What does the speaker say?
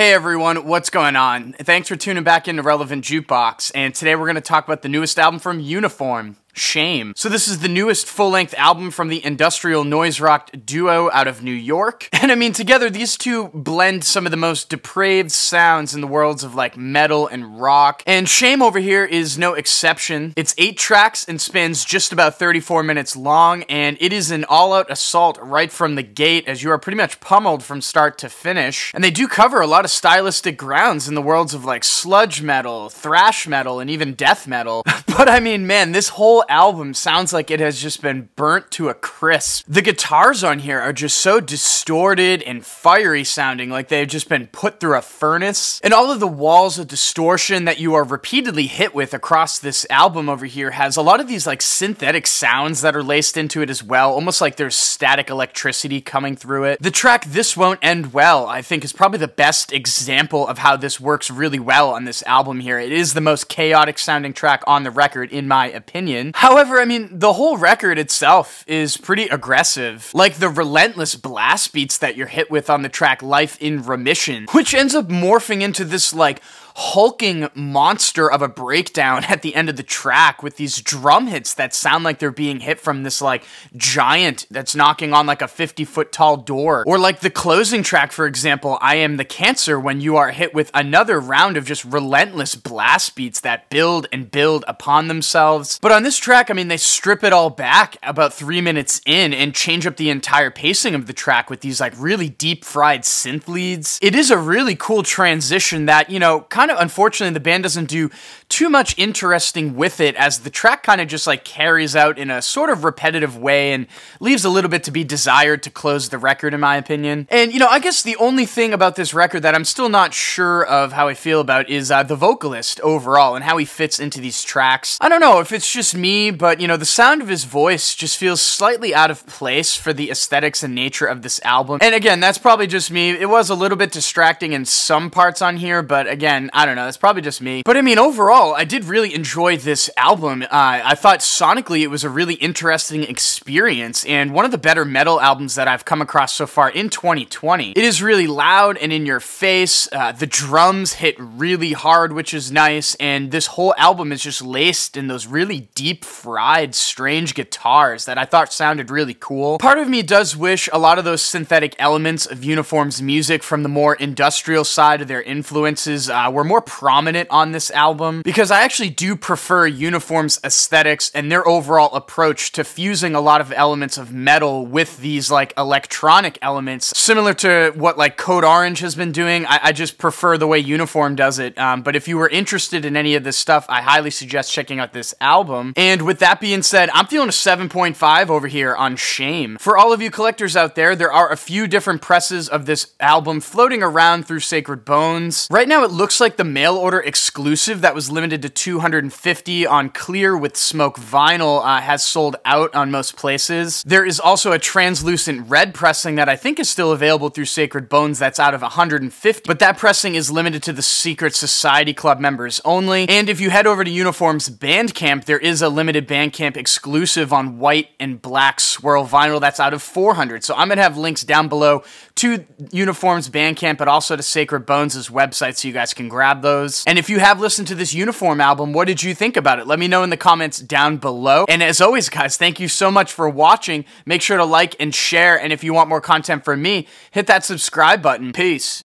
Hey everyone, what's going on? Thanks for tuning back into Relevant Jukebox, and today we're going to talk about the newest album from Uniform, Shame. So this is the newest full-length album from the industrial noise rock duo out of New York. And I mean, together these two blend some of the most depraved sounds in the worlds of like metal and rock. And Shame over here is no exception. It's 8 tracks and spans just about 34 minutes long, and it is an all-out assault right from the gate as you are pretty much pummeled from start to finish. And they do cover a lot of stylistic grounds in the worlds of like sludge metal, thrash metal, and even death metal. But I mean, man, this whole album sounds like it has just been burnt to a crisp. The guitars on here are just so distorted and fiery sounding, like they've just been put through a furnace. And all of the walls of distortion that you are repeatedly hit with across this album over here has a lot of these like synthetic sounds that are laced into it as well, almost like there's static electricity coming through it. The track This Won't End Well, I think, is probably the best example of how this works really well on this album here. It is the most chaotic sounding track on the record, in my opinion. However, I mean, the whole record itself is pretty aggressive. Like the relentless blast beats that you're hit with on the track Life in Remission, which ends up morphing into this like hulking monster of a breakdown at the end of the track with these drum hits that sound like they're being hit from this like giant that's knocking on like a 50-foot tall door. Or like the closing track, for example, I Am the Cancer, when you are hit with another round of just relentless blast beats that build and build upon themselves. But on this track, I mean, they strip it all back about 3 minutes in and change up the entire pacing of the track with these like really deep fried synth leads. It is a really cool transition that, you know, kind of unfortunately the band doesn't do too much interesting with it, as the track kind of just like carries out in a sort of repetitive way and leaves a little bit to be desired to close the record, in my opinion. And, you know, I guess the only thing about this record that I'm still not sure of how I feel about is the vocalist overall and how he fits into these tracks. I don't know if it's just me, but, you know, the sound of his voice just feels slightly out of place for the aesthetics and nature of this album. And again, that's probably just me. It was a little bit distracting in some parts on here, but again, I don't know, that's probably just me. But I mean, overall, I did really enjoy this album. I thought sonically it was a really interesting experience and one of the better metal albums that I've come across so far in 2020. It is really loud and in your face. The drums hit really hard, which is nice, and this whole album is just laced in those really deep fried, strange guitars that I thought sounded really cool. Part of me does wish a lot of those synthetic elements of Uniform's music from the more industrial side of their influences were more prominent on this album, because I actually do prefer Uniform's aesthetics and their overall approach to fusing a lot of elements of metal with these like electronic elements, similar to what like Code Orange has been doing. I just prefer the way Uniform does it. But if you were interested in any of this stuff, I highly suggest checking out this album. And with that being said, I'm feeling a 7.5 over here on Shame. For all of you collectors out there, there are a few different presses of this album floating around through Sacred Bones. Right now it looks like the mail order exclusive that was limited to 250 on clear with smoke vinyl has sold out on most places. There is also a translucent red pressing that I think is still available through Sacred Bones that's out of 150, but that pressing is limited to the Secret Society Club members only. And if you head over to Uniform's Bandcamp, there is a limited Bandcamp exclusive on white and black swirl vinyl that's out of 400. So I'm gonna have links down below to Uniform's Bandcamp, but also to Sacred Bones' website so you guys can grab those. And if you have listened to this Uniform album, what did you think about it? Let me know in the comments down below. And as always, guys, thank you so much for watching. Make sure to like and share, and if you want more content from me, hit that subscribe button. Peace.